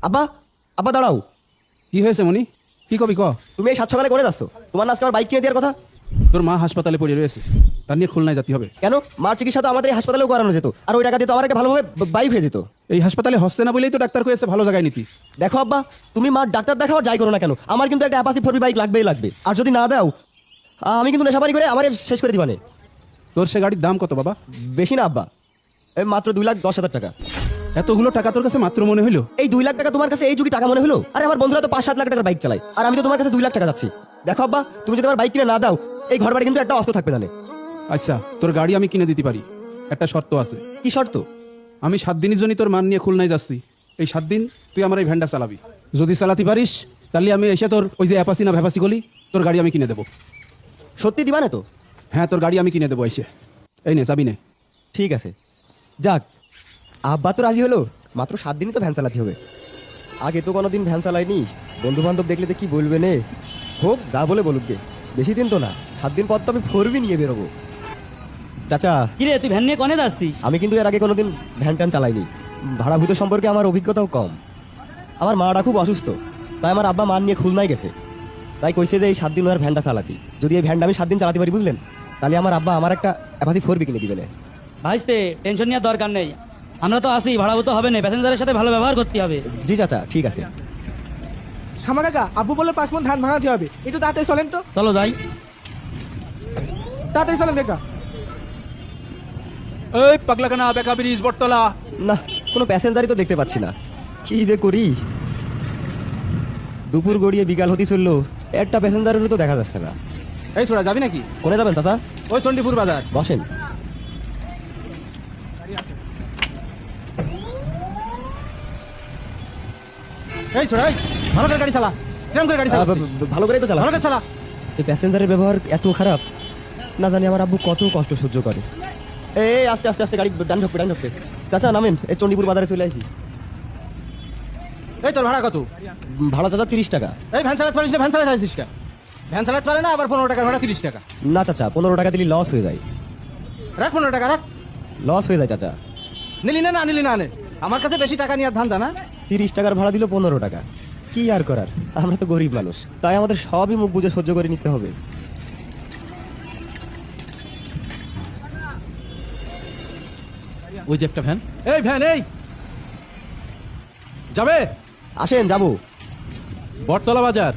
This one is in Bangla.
আব্বা, আব্বা দাঁড়াও। কি হয়েছে মনি? কি কবি ক। তুমি এই সাত সকালে করে যাচ্ছ? তোমার না আজকে আমার বাইক কিনে দেওয়ার কথা? তোর মা হাসপাতালে পড়ে রয়েছে, তার নিয়ে খুলনায় যেতে হবে। কেন? মার চিকিৎসা তো আমাদের এই হাসপাতালেও করানো যেত, আর ওই টাকা দিয়ে তো আমার একটা ভালোভাবে বাইক হয়ে যেত। এই হাসপাতালে হচ্ছে না বলেই তো ডাক্তার কয়েছে ভালো জায়গায় নিতি। দেখো আব্বা, তুমি মার ডাক্তার দেখাও যাই করো না কেন, আমার কিন্তু একটা অ্যাপাসি 4B বাইক লাগবেই লাগবে। আর যদি না দাও আমি কিন্তু নেশাবাড়ি করে আমার শেষ করে দিবানে। তোর সে গাড়ির দাম কত বাবা? বেশি না আব্বা, এই মাত্র 2,10,000 টাকা। এতগুলো টাকা তোর কাছে মাত্র মনে হইলো? এই 2 লাখ টাকা তোমার কাছে এই যুগে টাকা মনে হলো? আরে আমার বন্ধুরা তো 5-7 লাখ টাকার বাইক চালায়, আর আমি তো তোমার কাছে 2 লাখ টাকা যাচ্ছি। দেখো আব্বা, তুমি যদি আমার বাইক কিনে না দাও এই ঘর বাড়ি কিন্তু একটা অস্ত্র থাকবে জানে। আচ্ছা, তোর গাড়ি আমি কিনে দিতে পারি, একটা শর্ত আছে। কি শর্ত? আমি 7 দিনের জন্য তোর মান নিয়ে খুলনায় যাচ্ছি। এই 7 দিন তুই আমার এই ভ্যানটা চালাবি। যদি চালাতে পারিস তাহলে আমি এসে তোর ওই যে অ্যাপাসি না ভ্যাপাসি গলি তোর গাড়ি আমি কিনে দেবো। সত্যি দিবা না তো? হ্যাঁ, তোর গাড়ি আমি কিনে দেবো এসে। এই নে চাবি নে। ঠিক আছে, যাক আব্বা তো রাজি হলো। মাত্র 7 দিনই তো ভ্যান চালাতে হবে। আগে তো কোনোদিন ভ্যান চালাইনি, বন্ধু বান্ধব দেখলে তো কি বলবে নে। হোক যা বলে বলুক গে, বেশি দিন তো না, 7 দিন পর তো আমি 4B নিয়ে বেরোবো। চাচা, কিরে তুই ভ্যান নিয়ে কনে যাচ্ছিস? আমি কিন্তু এর আগে কোনোদিন ভ্যান ট্যান চালাইনি, ভাড়া ভূত সম্পর্কে আমার অভিজ্ঞতাও কম। আমার মাটা খুব অসুস্থ, তাই আমার আব্বা মান নিয়ে খুলনায় গেছে। তাই কইছে যে এই 7 দিন ওর ভ্যানটা চালাতি। যদি এই ভ্যানটা আমি 7 দিন চালাতে পারি বুঝলেন, তাহলে আমার আব্বা আমার একটা অ্যাপাসি 4B কিনে দিবেন। ভাইস্তে টেনশন নেওয়ার দরকার নেই, আমরা তো আসি, ভাড়া তো হবে না, প্যাসেঞ্জারের সাথে ভালো ব্যবহার করতে হবে। জি চাচা, ঠিক আছে। শ্যামা কাকা, আব্বু বললে 5 মণ ধান ভাঙাতে হবে, একটু তাড়াতাড়ি চলেন তো। চলো যাই। তাড়াতাড়ি চলেন কাকা। এই পাগলাকানা বেকা ব্রিজ বটতলা। না, কোনো প্যাসেঞ্জারই তো দেখতে পাচ্ছি না, কি যে করি। দুপুর গড়িয়ে বিকাল হতে চললো, একটা প্যাসেঞ্জারেরও তো দেখা যাচ্ছে না। এই ছোড়া যাবি নাকি? কোনে যাবেন চাচা? ওই চণ্ডীপুর বাজার। বসেন। এই ছোড়া, এই ভালো করে গাড়ি চালা, কিরম করে গাড়ি চালা? ভালো করেই তো চালা। ভালো করে চালা। এই প্যাসেঞ্জারের ব্যবহার এত খারাপ, না জানি আমার আব্বু কত কষ্ট সহ্য করে। এই আস্তে আস্তে আস্তে গাড়ি ডান ঢুকবে ডান ঢুকবে। চাচা নামেন, এই চণ্ডীপুর বাজারে চলে আসি। এই তোর ভাড়া কত? ভাড়া চাচা 30 টাকা। এই ভ্যান চালাতে পারিস না? ভ্যান চালাতে আসিস কা? ভ্যান চালাতে পারে না, আবার 15 টাকার ভাড়া 30 টাকা। না চাচা, 15 টাকা দিলে লস হয়ে যায়। রাখ 15 টাকা রাখ। লস হয়ে যায় চাচা। নিলি না? না নিলি না নে, আমার কাছে বেশি টাকা নিয়ে ধান্দা না। 30 টাকার ভাড়া দিল 15 টাকা, কি আর করার, আমরা তো গরিব মানুষ, তাই আমাদের সবই মুখ বুঝে সহ্য করে নিতে হবে। ওই যে একটা ভ্যান। এই ভ্যান, এই যাবে আসেন, যাবো। বটতলা বাজার।